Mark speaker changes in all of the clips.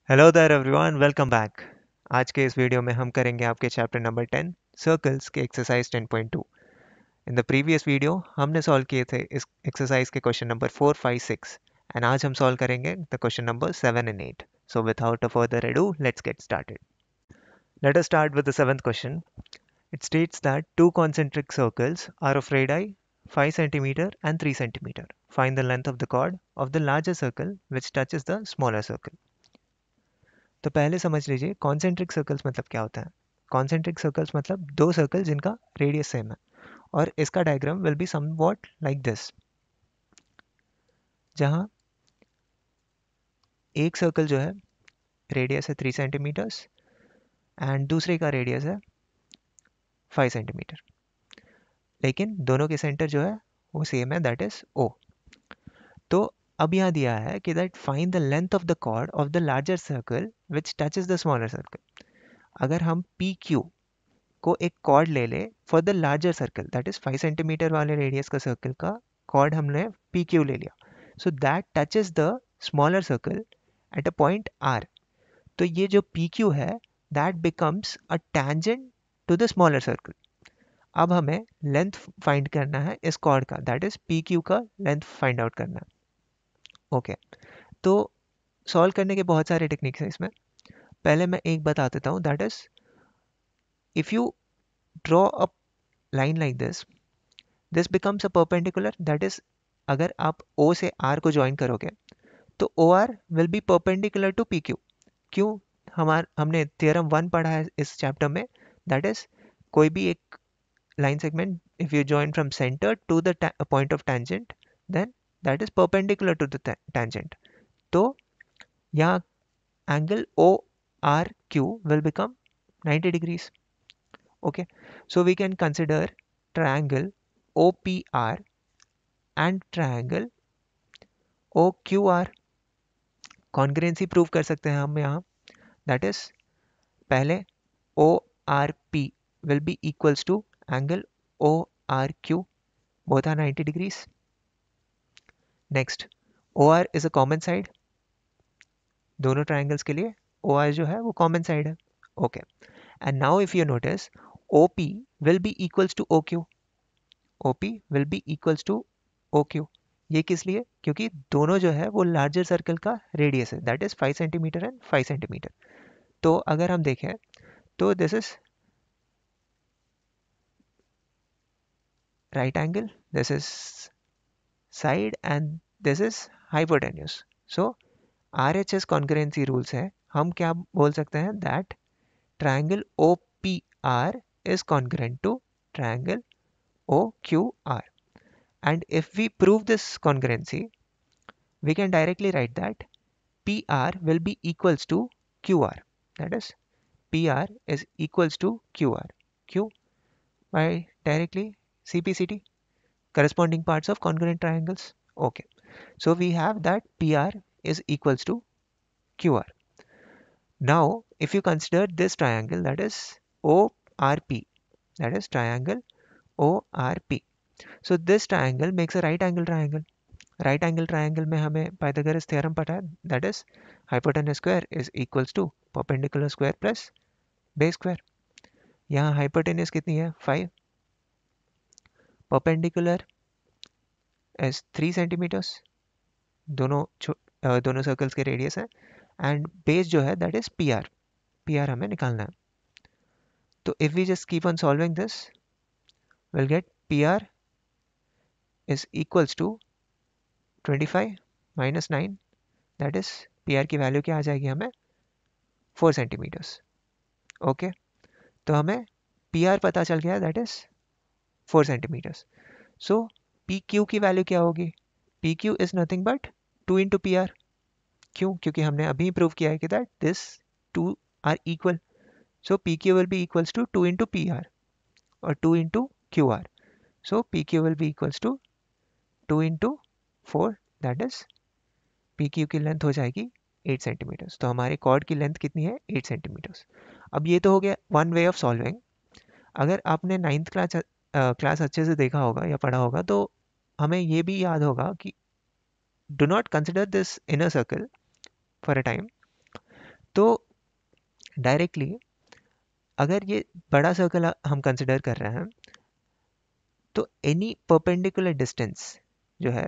Speaker 1: Hello there everyone, welcome back. आज के इस वीडियो में हम करेंगे आपके चैप्टर नंबर 10 सर्कल्स के exercise 10.2। In the previous video हमने सॉल्व किए थे इस एक्सरसाइज के क्वेश्चन नंबर 4, 5, 6 एंड आज हम सॉल्व करेंगे the question number 7 and 8। So without a further ado, let's get started. Let us start with the seventh question. It states that two concentric circles are of radii 5 centimeter and 3 centimeter. Find the length of the chord of the larger circle which touches the smaller circle. तो पहले समझ लीजिए concentric circles मतलब क्या होता है। Concentric circles मतलब दो सर्कल जिनका रेडियस सेम है, और इसका diagram will be somewhat like this, जहाँ एक सर्कल जो है रेडियस है 3 सेंटीमीटर्स एंड दूसरे का रेडियस है 5 सेंटीमीटर, लेकिन दोनों के सेंटर जो है वो सेम है, दैट इज ओ। तो अब यहाँ दिया है कि that find the length of the chord of the larger circle which touches the smaller circle. अगर हम पी क्यू को एक कॉर्ड ले ले for the larger circle, that is 5 centimetre वाले रेडियस का सर्कल का कॉर्ड हमने पी क्यू ले लिया, so that touches the smaller circle at a point R. तो ये जो पी क्यू है that becomes a tangent to the smaller circle. अब हमें लेंथ फाइंड करना है इस कॉर्ड का, दैट इज पी क्यू का लेंथ फाइंड आउट करना है। ओके तो सॉल्व करने के बहुत सारे टेक्निक्स हैं इसमें। पहले मैं एक बता देता हूँ, that is if you draw a line like this becomes a perpendicular, that is अगर आप O से R को ज्वाइन करोगे तो OR will be perpendicular to PQ। क्यों? हमने थ्योरम 1 पढ़ा है इस चैप्टर में, दैट इज कोई भी एक line segment if you join from centre to the point of tangent then that is perpendicular to the tangent. तो यहाँ angle ORQ will become 90 degrees. Okay, so we can consider triangle OPR and triangle OQR। Congruency prove कर सकते हैं हम यहाँ, that is पहले ORP will be equals to angle ORQ, both are 90 degrees. Next, OR is a common side, दोनों triangles के लिए OR जो है वो कॉमन साइड है। Okay, and now if you notice OP will be equals to OQ, OP will be equals to OQ। ये किस लिए? क्योंकि दोनों जो है वो लार्जर सर्कल का रेडियस है, that is 5 centimetre and 5 centimetre. तो अगर हम देखें तो this is right angle, this is side and this is hypotenuse. So RHS congruency rules है, हम क्या बोल सकते हैं, that triangle OPR is congruent to triangle OQR. And if we prove this congruency, we can directly write that PR will be equals to QR. That is, PR is equals to QR. Q by directly CPCT, corresponding parts of congruent triangles. Okay, so we have that PR is equals to QR. Now, if you consider this triangle, that is ORP, that is triangle ORP. So this triangle makes a right angle triangle. Right angle triangle में हमें Pythagoras theorem पता है, that is hypotenuse square is equals to perpendicular square plus base square. यहाँ hypotenuse कितनी है 5, perpendicular is 3 centimetres, दोनों circles के radius है, एंड बेस जो है दैट इज पी आर हमें निकालना है। तो if we just keep on solving this will get P R is equals to 25 minus 9, that is P R की वैल्यू क्या आ जाएगी हमें 4 सेंटीमीटर्स। ओके, तो हमें पी आर पता चल गया, that is 4 centimetres. So P Q की वैल्यू क्या होगी, P Q is nothing but 2 into P R. क्यों? क्योंकि हमने अभी प्रूव किया है कि that this 2 are equal, so P Q will be equals to 2 into P R और 2 into Q R. So P Q will be equals to 2 into 4, that is P Q की length हो जाएगी 8 centimetres. तो हमारे cord की length कितनी है 8 centimetres. अब ये तो हो गया वन वे ऑफ सॉल्विंग। अगर आपने 9th क्लास अच्छे से देखा होगा या पढ़ा होगा तो हमें ये भी याद होगा कि do not consider this inner circle for a time, तो डायरेक्टली अगर ये बड़ा सर्कल हम कंसिडर कर रहे हैं तो एनी परपेंडिकुलर डिस्टेंस जो है,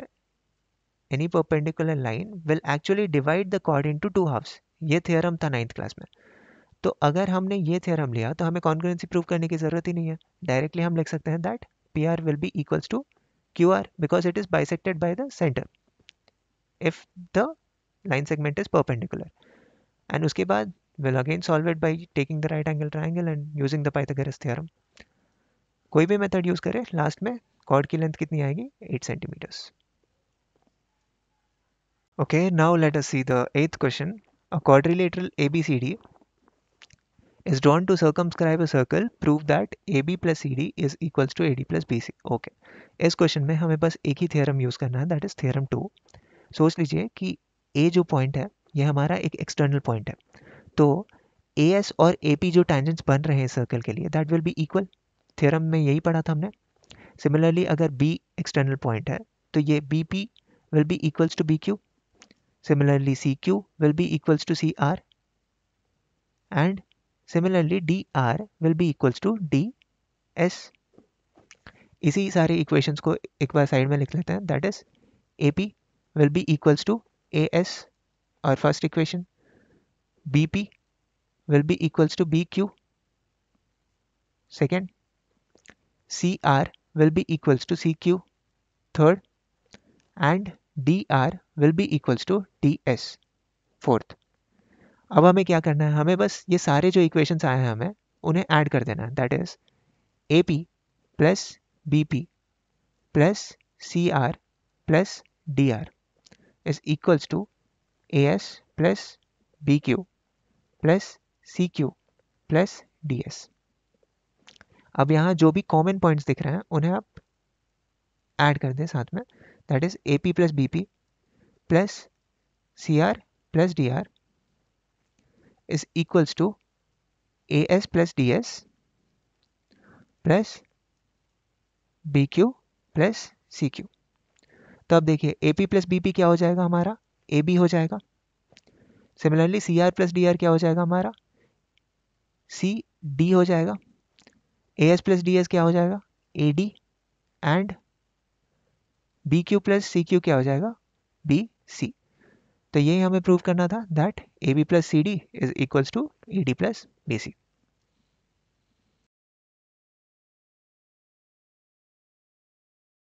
Speaker 1: any perpendicular line will actually divide the chord into two halves. ये थ्योरम था 9th क्लास में। तो अगर हमने ये थ्योरम लिया तो हमें कॉन्ग्रुएंसी प्रूव करने की ज़रूरत ही नहीं है। डायरेक्टली हम लिख सकते हैं that P R will be equals to Q R because it is bisected by the centre if the line segment is perpendicular. And उसके बाद we'll again solve it by taking the right angle triangle and using the Pythagoras theorem. कोई भी method use करें, last में cord की length कितनी आएगी? 8 centimetres. Okay, now let us see the 8th question. A quadrilateral ABCD is drawn to circumscribe a circle. Prove that AB plus CD is equals to AD plus BC. Okay, इस question में हमें बस एक ही theorem use करना है, that is theorem 2। सोच लीजिए कि A जो पॉइंट है ये हमारा एक एक्सटर्नल पॉइंट है, तो AS और AP जो टेंजेंट्स बन रहे हैं सर्कल के लिए that will be equal. Theorem में यही पढ़ा था हमने। सिमिलरली अगर B एक्सटर्नल पॉइंट है तो ये BP will be equals to BQ। Similarly, CQ will be equals to CR and similarly DR will be equals to DS। इसी सारे इक्वेशंस को एक बार साइड में लिख लेते हैं, that is AP will be equals to AS और first equation, BP will be equals to BQ second, CR will be equals to CQ third and DR will be equals to DS fourth. अब हमें क्या करना है, हमें बस ये सारे जो इक्वेशंस आए हैं हमें उन्हें ऐड कर देना है, that is AP plus BP plus CR plus DR is equals to AS plus BQ plus CQ plus DS। अब यहाँ जो भी कॉमन पॉइंट्स दिख रहे हैं उन्हें आप ऐड कर दें साथ में, that is AP plus BP plus CR plus DR is equals to AS plus DS plus BQ plus CQ। तो अब देखिए AP प्लस BP क्या हो जाएगा हमारा? AB हो जाएगा। सिमिलरली CR प्लस DR क्या हो जाएगा हमारा? CD हो जाएगा। AS प्लस DS क्या हो जाएगा? AD and BQ plus CQ क्या हो जाएगा? BC। तो ये हमें प्रूव करना था that AB plus CD is equals to AD plus BC।